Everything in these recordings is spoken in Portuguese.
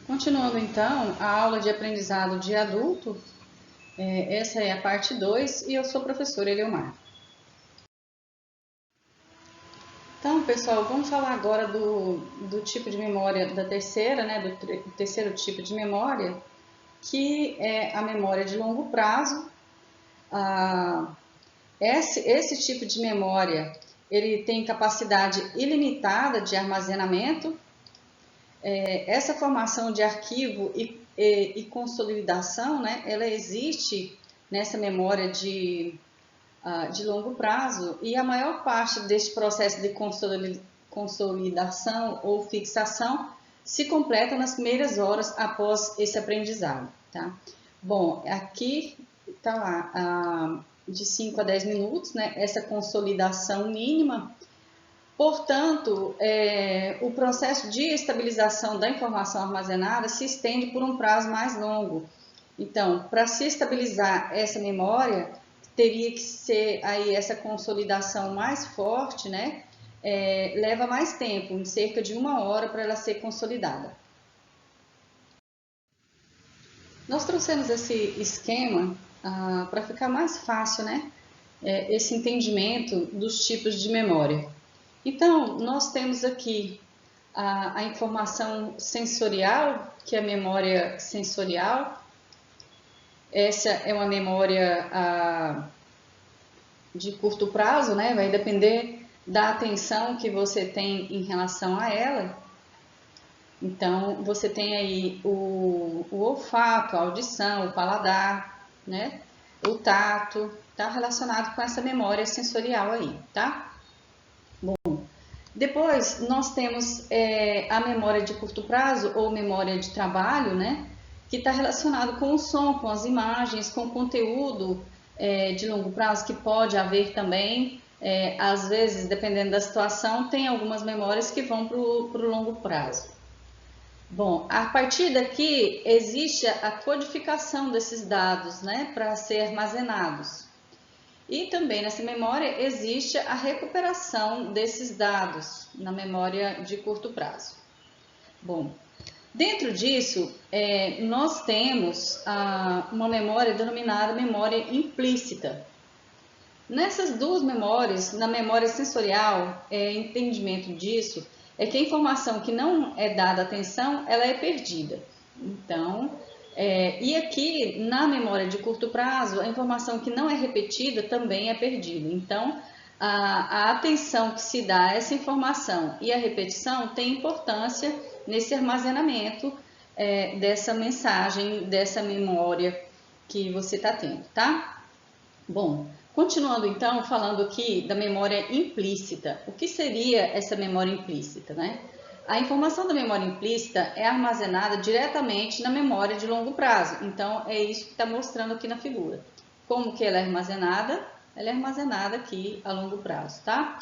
Continuando então a aula de aprendizado de adulto, essa é a parte 2 e eu sou a professora Eleomar. Então, pessoal, vamos falar agora do tipo de memória da terceira, do terceiro tipo de memória, que é a memória de longo prazo. Esse tipo de memória, ele tem capacidade ilimitada de armazenamento. Essa formação de arquivo e consolidação, ela existe nessa memória de longo prazo, e a maior parte desse processo de consolidação ou fixação se completa nas primeiras horas após esse aprendizado, tá? Bom, aqui está lá de 5 a 10 minutos, essa consolidação mínima. Portanto, o processo de estabilização da informação armazenada se estende por um prazo mais longo. Então, para se estabilizar essa memória, teria que ser aí essa consolidação mais forte, leva mais tempo, em cerca de 1 hora para ela ser consolidada. Nós trouxemos esse esquema para ficar mais fácil, esse entendimento dos tipos de memória. Então, nós temos aqui a informação sensorial, que é a memória sensorial. Essa é uma memória de curto prazo, vai depender da atenção que você tem em relação a ela. Então, você tem aí o olfato, a audição, o paladar, o tato, está relacionado com essa memória sensorial aí, tá? Bom, depois nós temos a memória de curto prazo ou memória de trabalho, que está relacionado com o som, com as imagens, com o conteúdo de longo prazo, que pode haver também. Às vezes, dependendo da situação, tem algumas memórias que vão para o longo prazo. Bom, a partir daqui existe a codificação desses dados, para ser armazenados. E também nessa memória existe a recuperação desses dados na memória de curto prazo. Bom, dentro disso, nós temos uma memória denominada memória implícita. Nessas duas memórias, na memória sensorial, entendimento disso é que a informação que não é dada atenção, ela é perdida. Então, e aqui, na memória de curto prazo, a informação que não é repetida também é perdida. Então, a atenção que se dá a essa informação e a repetição tem importância nesse armazenamento dessa mensagem, dessa memória que você está tendo, tá? Bom, continuando então, falando aqui da memória implícita. O que seria essa memória implícita, A informação da memória implícita é armazenada diretamente na memória de longo prazo. Então, é isso que está mostrando aqui na figura. Como que ela é armazenada? Ela é armazenada aqui a longo prazo, tá?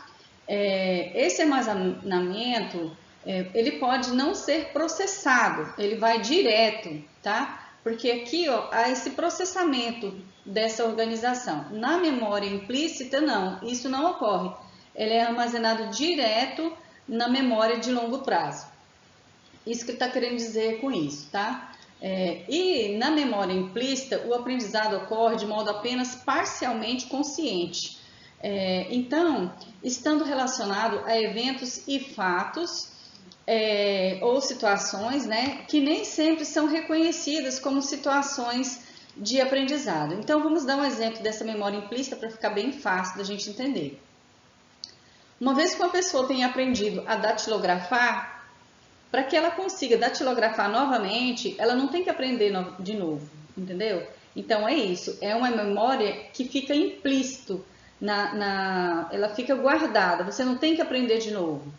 Esse armazenamento, ele pode não ser processado, ele vai direto, tá? Porque aqui, há esse processamento dessa organização. Na memória implícita, não, isso não ocorre. Ele é armazenado direto na memória de longo prazo. Isso que ele está querendo dizer com isso, tá? E na memória implícita, o aprendizado ocorre de modo apenas parcialmente consciente. Então, estando relacionado a eventos e fatos ou situações, que nem sempre são reconhecidas como situações de aprendizado. Então, vamos dar um exemplo dessa memória implícita para ficar bem fácil da gente entender. Uma vez que uma pessoa tenha aprendido a datilografar, para que ela consiga datilografar novamente, ela não tem que aprender de novo, entendeu? Então, é isso, é uma memória que fica implícito, ela fica guardada, você não tem que aprender de novo.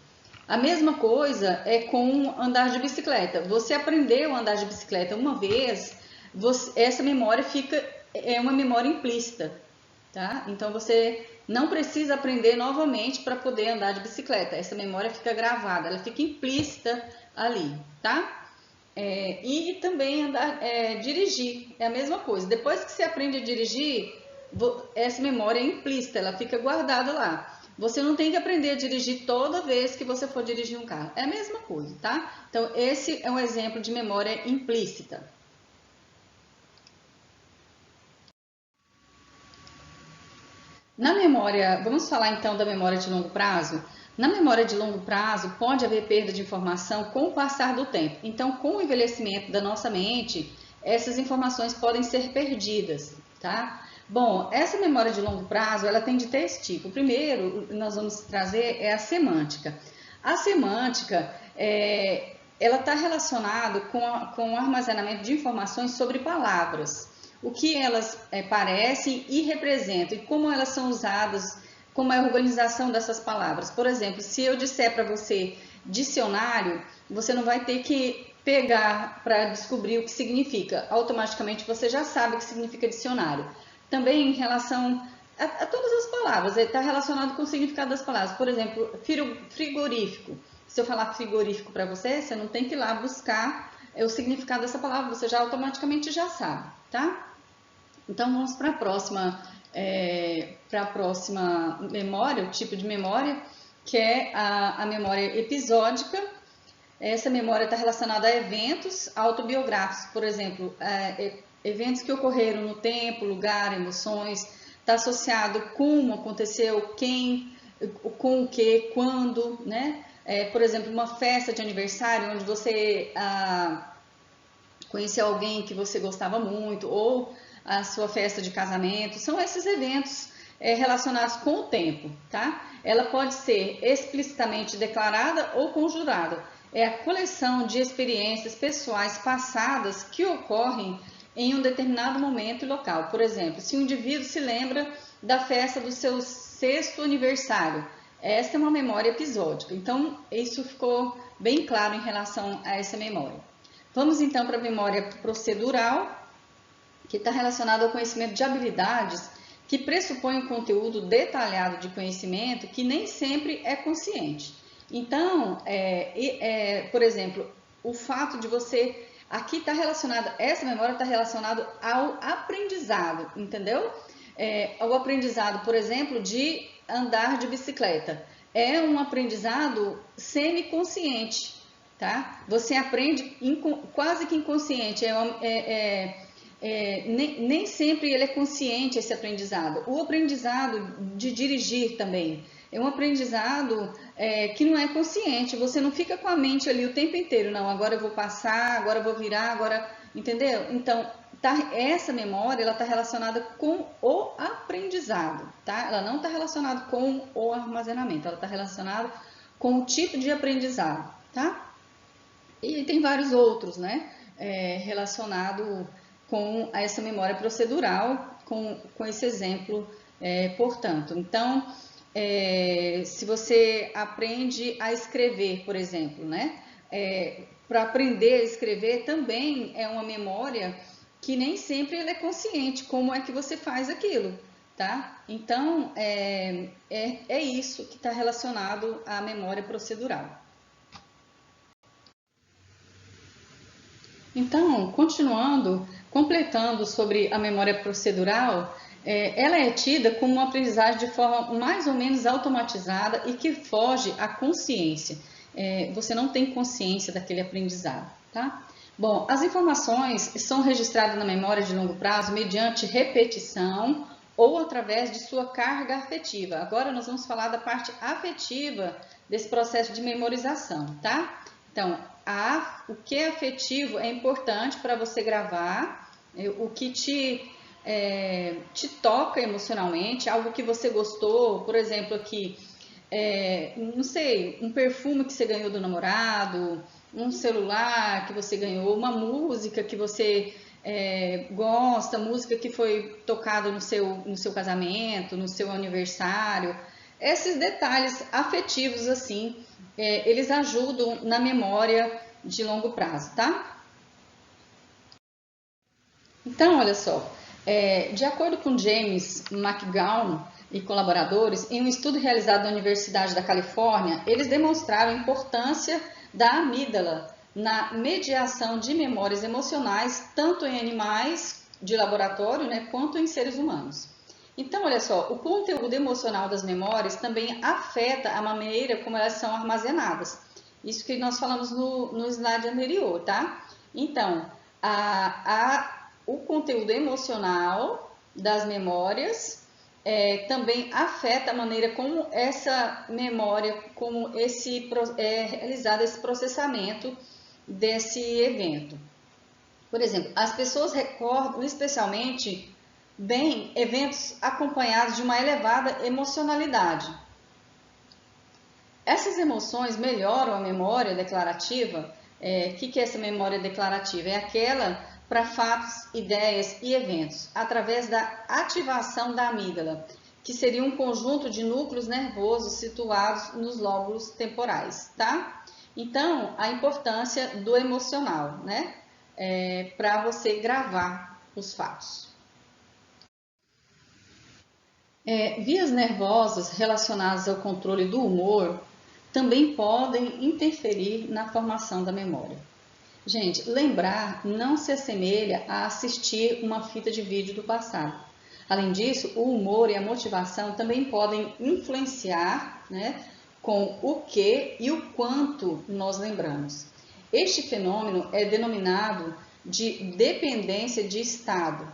A mesma coisa é com andar de bicicleta. Você aprendeu a andar de bicicleta uma vez, essa memória é uma memória implícita, tá? Então, você não precisa aprender novamente para poder andar de bicicleta. Essa memória fica gravada, ela fica implícita ali, tá? E também dirigir, é a mesma coisa. Depois que você aprende a dirigir, essa memória é implícita, ela fica guardada lá. Você não tem que aprender a dirigir toda vez que você for dirigir um carro. É a mesma coisa, tá? Então, esse é um exemplo de memória implícita. Na memória, vamos falar então da memória de longo prazo? Na memória de longo prazo, pode haver perda de informação com o passar do tempo. Então, com o envelhecimento da nossa mente, essas informações podem ser perdidas, tá? Bom, essa memória de longo prazo, ela tem de três tipos. O primeiro, nós vamos trazer é a semântica. A semântica, ela está relacionada com o armazenamento de informações sobre palavras. O que elas parecem e representam e como elas são usadas, como é a organização dessas palavras. Por exemplo, se eu disser para você dicionário, você não vai ter que pegar para descobrir o que significa. Automaticamente você já sabe o que significa dicionário. Também em relação a todas as palavras, está relacionado com o significado das palavras. Por exemplo, frigorífico. Se eu falar frigorífico para você, você não tem que ir lá buscar o significado dessa palavra, você já automaticamente já sabe, tá? Então, vamos para a próxima memória, o tipo de memória, que é a memória episódica. Essa memória está relacionada a eventos autobiográficos, por exemplo, eventos que ocorreram no tempo, lugar, emoções, está associado como aconteceu, quem, com o que, quando, né? Por exemplo, uma festa de aniversário onde você conheceu alguém que você gostava muito, ou a sua festa de casamento, são esses eventos relacionados com o tempo, tá? Ela pode ser explicitamente declarada ou conjurada. É a coleção de experiências pessoais passadas que ocorrem em um determinado momento e local. Por exemplo, se um indivíduo se lembra da festa do seu 6º aniversário, esta é uma memória episódica. Então, isso ficou bem claro em relação a essa memória. Vamos então para a memória procedural, que está relacionada ao conhecimento de habilidades que pressupõe um conteúdo detalhado de conhecimento que nem sempre é consciente. Então, por exemplo, o fato de você... Aqui está relacionado, essa memória está relacionada ao aprendizado, entendeu? Ao aprendizado, por exemplo, de andar de bicicleta. É um aprendizado semiconsciente, tá? Você aprende quase que inconsciente, nem sempre ele é consciente, esse aprendizado. O aprendizado de dirigir também é um aprendizado que não é consciente, você não fica com a mente ali o tempo inteiro, não, agora eu vou passar, agora eu vou virar, agora, entendeu? Então, essa memória, ela está relacionada com o aprendizado, tá? Ela não está relacionada com o armazenamento, ela está relacionada com o tipo de aprendizado, tá? E tem vários outros, né, relacionado com essa memória procedural, com esse exemplo, portanto. Então, se você aprende a escrever, por exemplo, né, para aprender a escrever também é uma memória que nem sempre ela é consciente, como é que você faz aquilo, tá? Então, é isso que está relacionado à memória procedural. Então, continuando, completando sobre a memória procedural, ela é tida como uma aprendizagem de forma mais ou menos automatizada e que foge à consciência. Você não tem consciência daquele aprendizado, tá? Bom, as informações são registradas na memória de longo prazo mediante repetição ou através de sua carga afetiva. Agora nós vamos falar da parte afetiva desse processo de memorização, tá? Então, o que é afetivo é importante para você gravar, o que te toca emocionalmente, algo que você gostou, por exemplo, aqui, não sei, um perfume que você ganhou do namorado, um celular que você ganhou, uma música que você gosta, música que foi tocada no seu casamento, no seu aniversário. Esses detalhes afetivos, assim, eles ajudam na memória de longo prazo, tá? Então, olha só, de acordo com James McGowan e colaboradores, em um estudo realizado na Universidade da Califórnia, eles demonstraram a importância da amígdala na mediação de memórias emocionais, tanto em animais de laboratório, né, quanto em seres humanos. Então, olha só, o conteúdo emocional das memórias também afeta a maneira como elas são armazenadas. Isso que nós falamos no slide anterior, tá? Então, o conteúdo emocional das memórias também afeta a maneira como essa memória, como é realizado esse processamento desse evento. Por exemplo, as pessoas recordam especialmente bem eventos acompanhados de uma elevada emocionalidade. Essas emoções melhoram a memória declarativa. Que é essa memória declarativa? É aquela para fatos, ideias e eventos, através da ativação da amígdala, que seria um conjunto de núcleos nervosos situados nos lóbulos temporais, tá? Então, a importância do emocional, né? Para você gravar os fatos. Vias nervosas relacionadas ao controle do humor também podem interferir na formação da memória. Gente, lembrar não se assemelha a assistir uma fita de vídeo do passado. Além disso, o humor e a motivação também podem influenciar, né, com o que e o quanto nós lembramos. Este fenômeno é denominado de dependência de estado.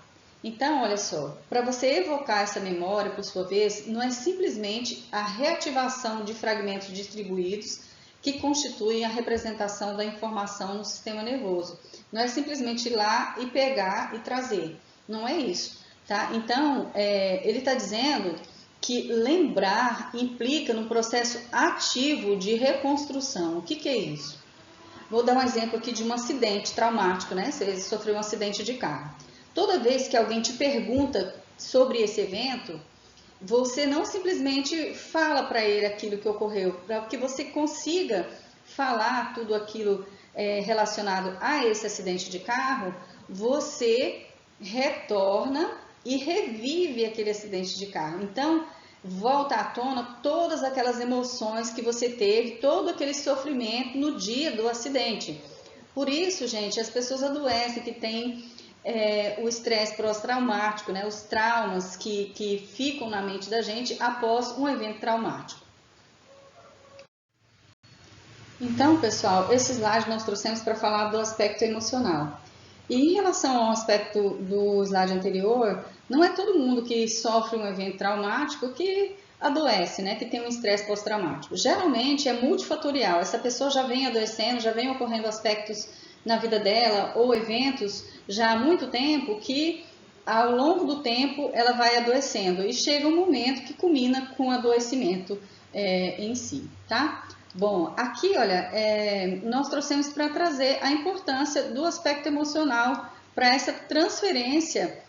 Então, olha só, para você evocar essa memória, por sua vez, não é simplesmente a reativação de fragmentos distribuídos que constituem a representação da informação no sistema nervoso. Não é simplesmente ir lá e pegar e trazer. Não é isso, tá? Então, ele está dizendo que lembrar implica num processo ativo de reconstrução. O que é isso? Vou dar um exemplo aqui de um acidente traumático, né? Você sofreu um acidente de carro. Toda vez que alguém te pergunta sobre esse evento, você não simplesmente fala para ele aquilo que ocorreu, para que você consiga falar tudo aquilo relacionado a esse acidente de carro, você retorna e revive aquele acidente de carro. Então, volta à tona todas aquelas emoções que você teve, todo aquele sofrimento no dia do acidente. Por isso, gente, as pessoas adoecem que têm o estresse pós-traumático, né? Os traumas que ficam na mente da gente após um evento traumático. Então, pessoal, esse slide nós trouxemos para falar do aspecto emocional. E em relação ao aspecto do slide anterior, não é todo mundo que sofre um evento traumático que adoece, né? Que tem um estresse pós-traumático. Geralmente é multifatorial. Essa pessoa já vem adoecendo, já vem ocorrendo aspectos na vida dela ou eventos já há muito tempo que ao longo do tempo ela vai adoecendo e chega um momento que culmina com o adoecimento em si, tá? Bom, aqui, olha, nós trouxemos para trazer a importância do aspecto emocional para essa transferência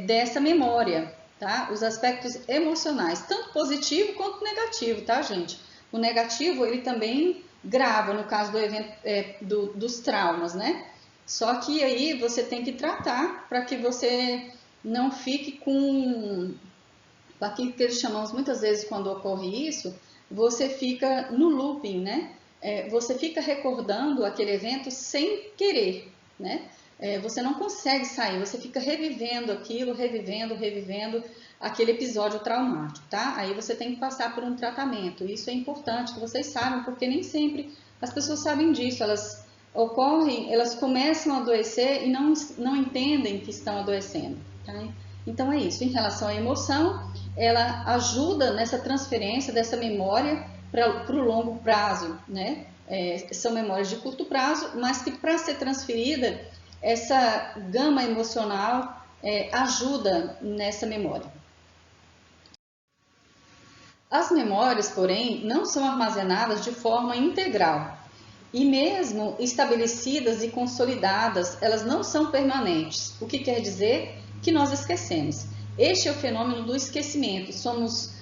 dessa memória, tá? Os aspectos emocionais, tanto positivo quanto negativo, tá, gente? O negativo, ele também grava, no caso do evento, dos traumas, né? Só que aí você tem que tratar para que você não fique com aquilo que eles chamamos muitas vezes quando ocorre isso, você fica no looping, né? Você fica recordando aquele evento sem querer, né? Você não consegue sair, você fica revivendo aquilo, revivendo aquele episódio traumático, tá? Aí você tem que passar por um tratamento. Isso é importante que vocês saibam, porque nem sempre as pessoas sabem disso. Elas começam a adoecer e não entendem que estão adoecendo, tá? Então é isso. Em relação à emoção, ela ajuda nessa transferência dessa memória para o longo prazo, né? São memórias de curto prazo, mas que para ser transferida, essa gama emocional ajuda nessa memória. As memórias, porém, não são armazenadas de forma integral e mesmo estabelecidas e consolidadas, elas não são permanentes, o que quer dizer que nós esquecemos. Este é o fenômeno do esquecimento. Somos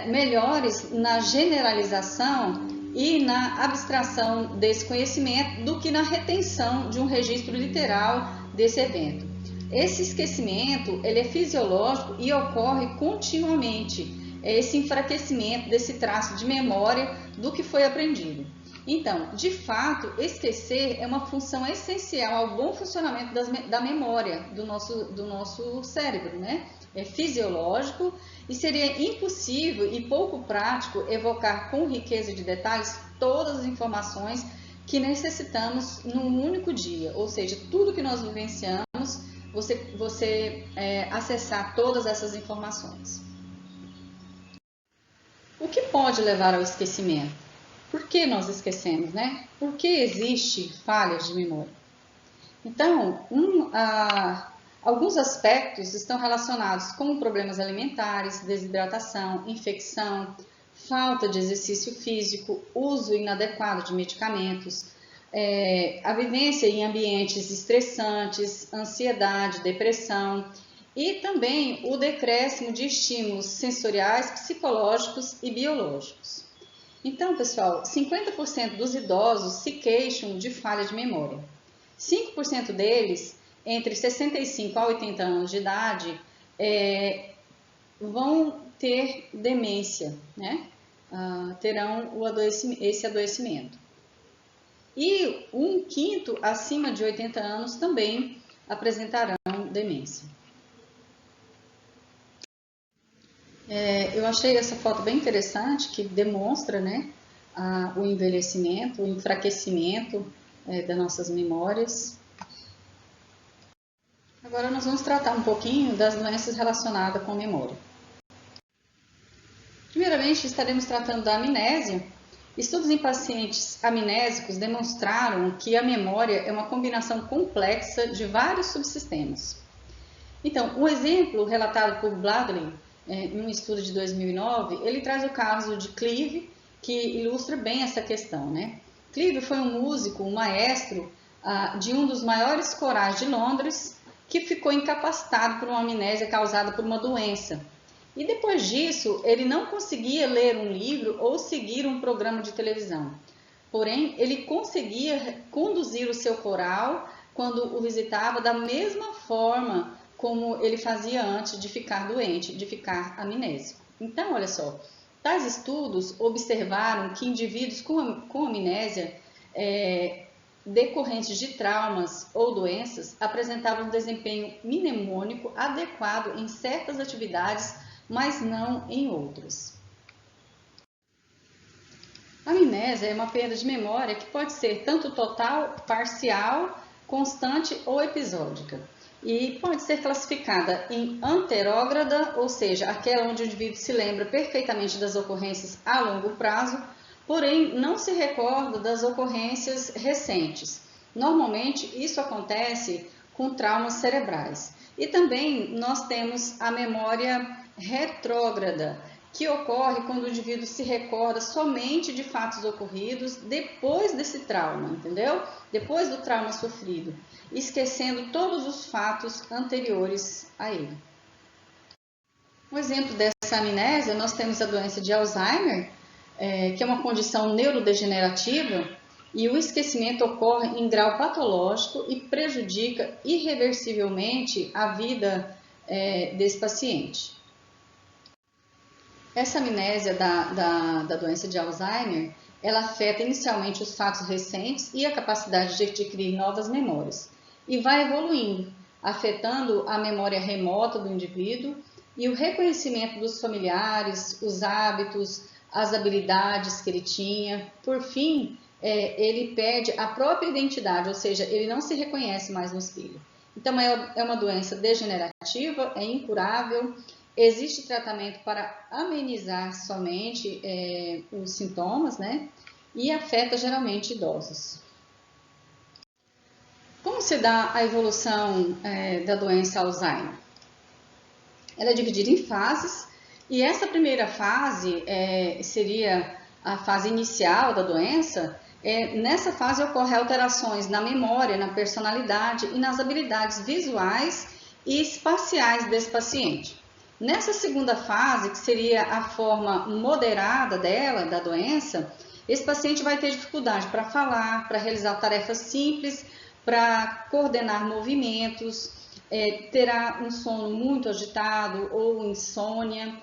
melhores na generalização e na abstração desse conhecimento do que na retenção de um registro literal desse evento. Esse esquecimento ele é fisiológico e ocorre continuamente. É esse enfraquecimento desse traço de memória do que foi aprendido. Então, de fato, esquecer é uma função essencial ao bom funcionamento da memória do nosso cérebro, né? É fisiológico e seria impossível e pouco prático evocar com riqueza de detalhes todas as informações que necessitamos num único dia, ou seja, tudo que nós vivenciamos, você acessar todas essas informações. O que pode levar ao esquecimento? Por que nós esquecemos, né? Por que existe falhas de memória? Então, alguns aspectos estão relacionados com problemas alimentares, desidratação, infecção, falta de exercício físico, uso inadequado de medicamentos, a vivência em ambientes estressantes, ansiedade, depressão e também o decréscimo de estímulos sensoriais, psicológicos e biológicos. Então, pessoal, 50% dos idosos se queixam de falha de memória. 5% deles, entre 65 a 80 anos de idade, vão ter demência, né? Terão esse adoecimento. E 1/5 acima de 80 anos também apresentarão demência. Eu achei essa foto bem interessante, que demonstra, né, o envelhecimento, o enfraquecimento das nossas memórias. Agora nós vamos tratar um pouquinho das doenças relacionadas com a memória. Primeiramente, estaremos tratando da amnésia. Estudos em pacientes amnésicos demonstraram que a memória é uma combinação complexa de vários subsistemas. Então, um exemplo relatado por Bradley, em um estudo de 2009, ele traz o caso de Clive, que ilustra bem essa questão, né? Clive foi um músico, um maestro de um dos maiores corais de Londres, que ficou incapacitado por uma amnésia causada por uma doença. E depois disso, ele não conseguia ler um livro ou seguir um programa de televisão. Porém, ele conseguia conduzir o seu coral quando o visitava da mesma forma como ele fazia antes de ficar doente, de ficar amnésico. Então, olha só, tais estudos observaram que indivíduos com amnésia decorrentes de traumas ou doenças apresentavam um desempenho mnemônico adequado em certas atividades, mas não em outras. A amnésia é uma perda de memória que pode ser tanto total, parcial, constante ou episódica. E pode ser classificada em anterógrada, ou seja, aquela onde o indivíduo se lembra perfeitamente das ocorrências a longo prazo, porém não se recorda das ocorrências recentes. Normalmente isso acontece com traumas cerebrais. E também nós temos a memória retrógrada, que ocorre quando o indivíduo se recorda somente de fatos ocorridos depois desse trauma, entendeu? Depois do trauma sofrido, esquecendo todos os fatos anteriores a ele. Um exemplo dessa amnésia, nós temos a doença de Alzheimer, que é uma condição neurodegenerativa, e o esquecimento ocorre em grau patológico e prejudica irreversivelmente a vida desse paciente. Essa amnésia da doença de Alzheimer, ela afeta inicialmente os fatos recentes e a capacidade de adquirir novas memórias, e vai evoluindo, afetando a memória remota do indivíduo e o reconhecimento dos familiares, os hábitos, as habilidades que ele tinha. Por fim, ele perde a própria identidade, ou seja, ele não se reconhece mais no espelho. Então, é uma doença degenerativa, é incurável. Existe tratamento para amenizar somente os sintomas, né? E afeta geralmente idosos. Como se dá a evolução da doença Alzheimer? Ela é dividida em fases, e essa primeira fase seria a fase inicial da doença. Nessa fase ocorrem alterações na memória, na personalidade e nas habilidades visuais e espaciais desse paciente. Nessa segunda fase, que seria a forma moderada da doença, esse paciente vai ter dificuldade para falar, para realizar tarefas simples, para coordenar movimentos, terá um sono muito agitado ou insônia.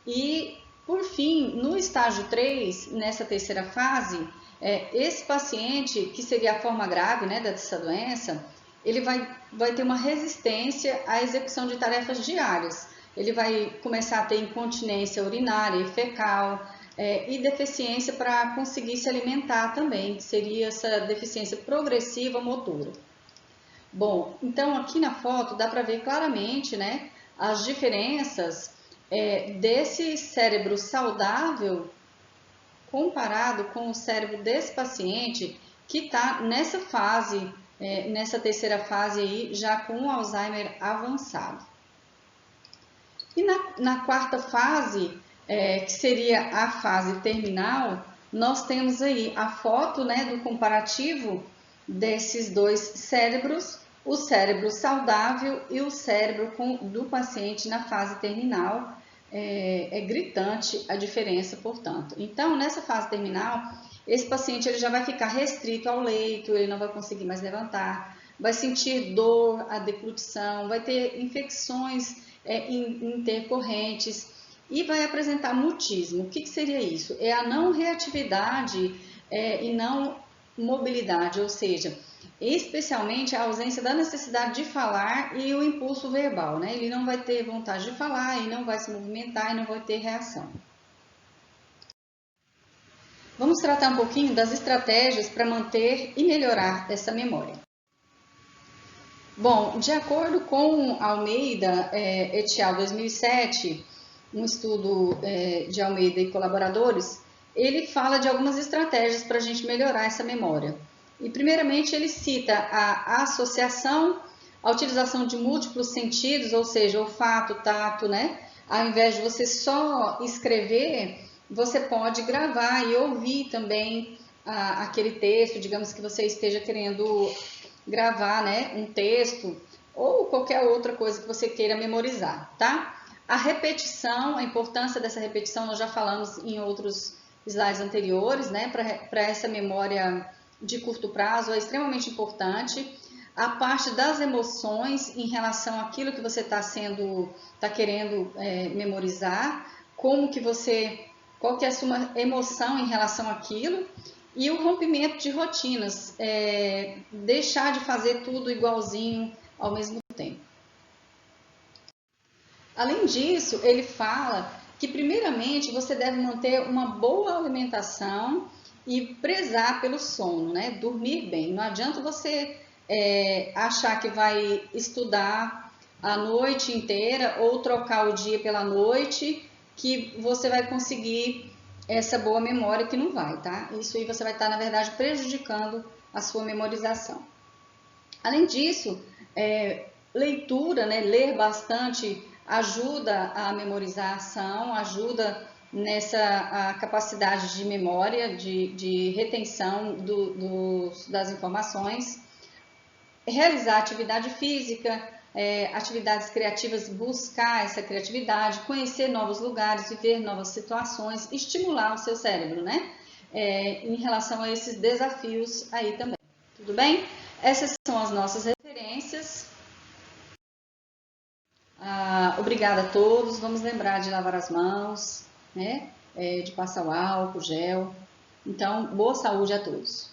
E, por fim, no estágio 3, nessa terceira fase, esse paciente, que seria a forma grave, né, dessa doença, ele vai ter uma resistência à execução de tarefas diárias. Ele vai começar a ter incontinência urinária e fecal, e deficiência para conseguir se alimentar também, que seria essa deficiência progressiva motora. Bom, então aqui na foto dá para ver claramente, né, as diferenças desse cérebro saudável comparado com o cérebro desse paciente que está nessa fase, nessa terceira fase aí, já com o Alzheimer avançado. E na quarta fase, que seria a fase terminal, nós temos aí a foto, né, do comparativo desses dois cérebros, o cérebro saudável e o cérebro do paciente na fase terminal. É gritante a diferença, portanto. Então, nessa fase terminal, esse paciente ele já vai ficar restrito ao leito, ele não vai conseguir mais levantar, vai sentir dor, a deglutição, vai ter infecções intercorrentes e vai apresentar mutismo. O que seria isso? É a não reatividade e não mobilidade, ou seja, especialmente a ausência da necessidade de falar e o impulso verbal, né? Ele não vai ter vontade de falar e não vai se movimentar e não vai ter reação. Vamos tratar um pouquinho das estratégias para manter e melhorar essa memória. Bom, de acordo com Almeida et al. 2007, um estudo de Almeida e colaboradores, ele fala de algumas estratégias para a gente melhorar essa memória. E primeiramente ele cita a associação, a utilização de múltiplos sentidos, ou seja, olfato, tato, né? Ao invés de você só escrever, você pode gravar e ouvir também aquele texto, digamos que você esteja querendo gravar, né, um texto ou qualquer outra coisa que você queira memorizar, tá? A repetição, a importância dessa repetição, nós já falamos em outros slides anteriores, né? Para essa memória de curto prazo é extremamente importante. A parte das emoções em relação àquilo que você está querendo memorizar, qual que é a sua emoção em relação àquilo, e o rompimento de rotinas, deixar de fazer tudo igualzinho ao mesmo tempo. Além disso, ele fala que primeiramente você deve manter uma boa alimentação e prezar pelo sono, né? Dormir bem. Não adianta você achar que vai estudar a noite inteira ou trocar o dia pela noite, que você vai conseguir essa boa memória, que não vai, tá? Isso aí você vai estar, na verdade, prejudicando a sua memorização. Além disso, leitura, né? Ler bastante ajuda a memorização, ajuda nessa capacidade de memória, de retenção das informações. Realizar atividade física, atividades criativas, buscar essa criatividade, conhecer novos lugares, viver novas situações, estimular o seu cérebro, né? Em relação a esses desafios aí também. Tudo bem? Essas são as nossas referências. Obrigada a todos. Vamos lembrar de lavar as mãos, né? De passar o álcool, gel. Então, boa saúde a todos.